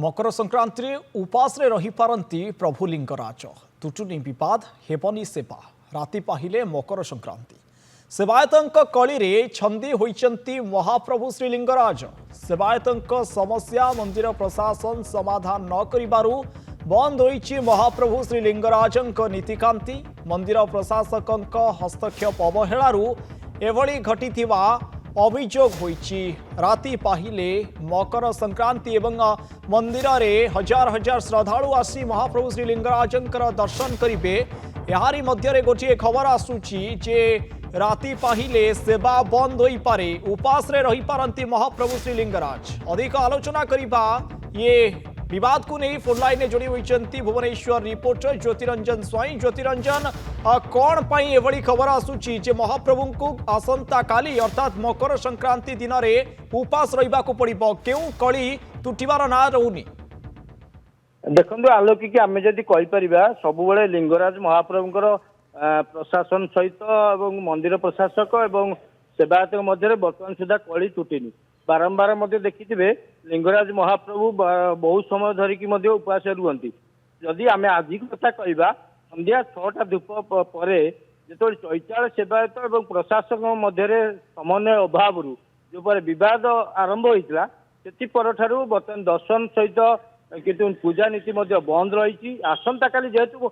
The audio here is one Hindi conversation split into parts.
मकर संक्रांति उपास रे रही पारंती प्रभु लिंगराज तुटुनी विवाद हेबनी सेवा राति पाहिले मकर संक्रांति सेवायतंक कली रे छंदी होइचंती महाप्रभु श्री लिंगराज सेवायतंक समस्या मंदिर प्रशासन समाधान न करिबारु बंद होइछि महाप्रभु श्री लिंगराजंक नीतिकांति मंदिर प्रशासकंक हस्तक्षेप अवहेलारु एभली घटिथिबा अभियोग होइछि। राति पाहिले मकर संक्रांति एवं मंदिर रे हजार हजार श्रद्धालु आसी महाप्रभु श्री लिंगराजंकर दर्शन करिवे। यारी मध्य रे गोटे खबर आसुछि जे राति पाहिले सेवा बंद होई पारे उपास रे रही पारंती महाप्रभु श्री लिंगराज। अधिक आलोचना करिबा ये विवाद को नहीं फोनलाइन में जोड़ी होती भुवनेश्वर रिपोर्टर ज्योतिरंजन स्वाई। ज्योतिरंजन कौन पाई एभली खबर आसुची जे महाप्रभु को आसंता काली अर्थात मकर संक्रांति दिन में उपास रहिबा को पड़िबो केउ कली तुटिबार ना रहउनी। देखो आलोकिक आम जदि कहीपर सब लिंगराज महाप्रभुंर प्रशासन सहित मंदिर प्रशासक और सेवायत मध्य बर्तमान सुधा कली तुटिनी बारंबार देखिथे लिंगराज महाप्रभु बहुत समय धरिकी उपवास रुहति। जदि आम आज कथा कहवा संध्या 6टा धूप पर जो चैताल सेवायत और प्रशासक मध्य समन्वय अभाव जो बद आरंभ होता से बर्तमान दर्शन सहित किंतु पूजा नीति बंद रही। आसंता काली जेहेतु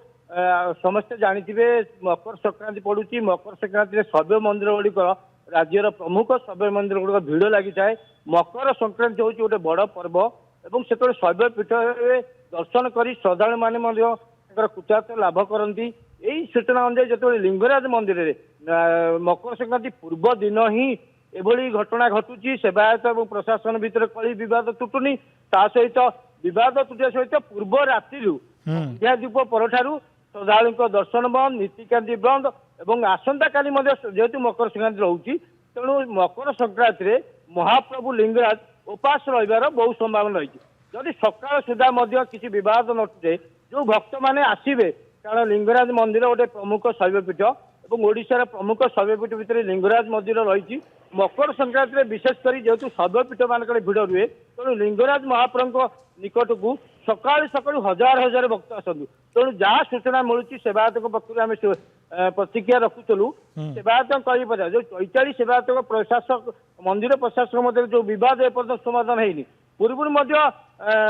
समस्ते जानिथिबे मकर संक्रांति पड़ुची मकर संक्रांति शैव मंदिर गुड़िक राज्यर प्रमुख शैव मंदिर गुड़िक भिड़ लगी थाए। मकर संक्रांति हूँ गोटे बड़ पर्व और से शैव पीठ दर्शन कर श्रद्धा मैंने कृतार्थ लाभ करती। यही सूचना अनुसार जो लिंगराज मंदिर में मकर संक्रांति पूर्व दिन ही एभली घटना घटुची सेवायत और प्रशासन भितर कली विवाद तुटुनी ता सहित विवाद तुटिया सहित पूर्व राति धूप पर श्रद्धा दर्शन बंद नीतिकांति बंद और आसंता काली जेहेतु मकर संक्रांति रोचे तेणु मकर संक्रांति महाप्रभु लिंगराज उपास रहिबार बहुत संभावना रही। जदि सकाल सुधा किसी विवाद नटुटे जो भक्त मैंने आसवे कारण लिंगराज मंदिर गोटे प्रमुख शैवपीठ और ओडिशार प्रमुख शैवपीठ भितर लिंगराज मंदिर रही। मकर संक्रांति विशेषकर जेहेतु शैवपीठ मानक भिड़ रुए तेणु लिंगराज महाप्रभु निकट को सकाल सकाल हजार हजार भक्त आसतु तेणु जहाँ सूचना मिलूँ सेवायत पक्ष आम प्रतिक्रिया रखुलु सेवायत कह जो चैताली सेवायत प्रशासक मंदिर प्रशासक मध्य जो विवाद एपर्यंत समाधान है पूर्व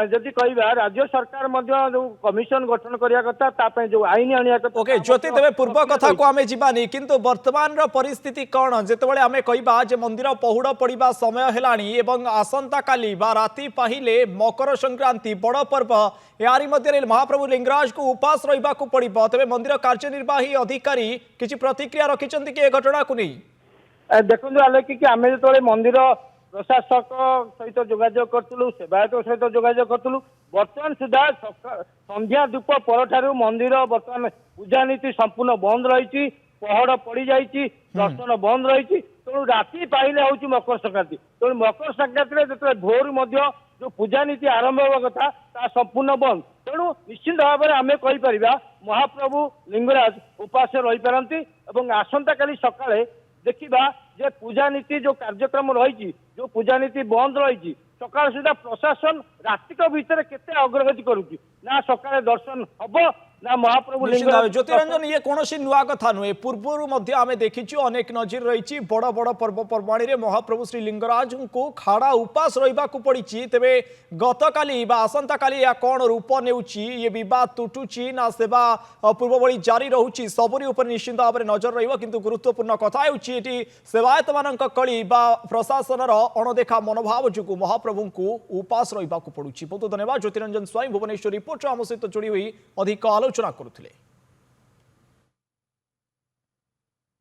जदि कहवा राज्य सरकार जो कमिशन गठन करने कथा जो आईन आने ओके ज्योति तेरे पूर्व कथा को आमे जीवानी किंतु वर्तमान परिस्थिति कौन जेतेबेले आमे कहबा जे मंदिर पहुड़ पड़िबा समय हेलानी एवं आसंता काली बा राति पाहिले मकर संक्रांति बड़ पर्व यारी मध्य महाप्रभु लिंगराज को उपास रहिबा को पड़िबो तबे मंदिर कार्यनिर्वाही अधिकारी किछि प्रतिक्रिया रखिचंती कि ए घटना को नहीं। देखो आलोकिक आम जो मंदिर प्रशासक सहित जोगाजोग करूँ सेवायत सहित जोगाजोग करूँ बर्तमान सुधा संध्या धूप पर मंदिर बर्तमान पूजा नीति संपूर्ण बंद रही पहड़ पड़ जाइए दर्शन बंद रही तेणु राति पाइले हूँ मकर संक्रांति तेणु मकर संक्रांति जो भोर जो पूजा नीति आरंभ होगा कथा ता संपूर्ण बंद तेणु निश्चित भाव में आम कहीपर महाप्रभु लिंगराज उपास रही पारती और आसंता काली सकाळे देखा जे पूजा नीति जो कार्यक्रम रही जो पूजा नीति बंद रही सकाल सुधा प्रशासन रातिक भितर केते अग्रगति करुच्ची ना सकाळे दर्शन हम ना महाप्रभु ज्योतिरंजन ये कौन नुआ कथा नुहे पूर्वर आम देखीचु अनेक नजर रही बड़ बड़ पर्वपर्वाणी रे महाप्रभु श्री लिंगराज को खाड़ा उपास रहिबा को पड़ी तेबे गतकाली आसंता काली या कौन रूप नेउची ये विवाद तुटुची ना सेवा पूर्व भली जारी रहउची सबरी ऊपर निश्चित भाव में नजर रहिबो किंतु गुरुत्वपूर्ण कथा हेउची एटी सेवायत मानक कली प्रशासन अणदेखा मनोभाव जुगु महाप्रभु को उपास रहिबा को पड़ुची। बहुत धन्यवाद ज्योतिरंजन स्वाई भुवनेश्वर रिपोर्टर आम सहित जोड़ी हुई अधिक आलोचना करुथिले।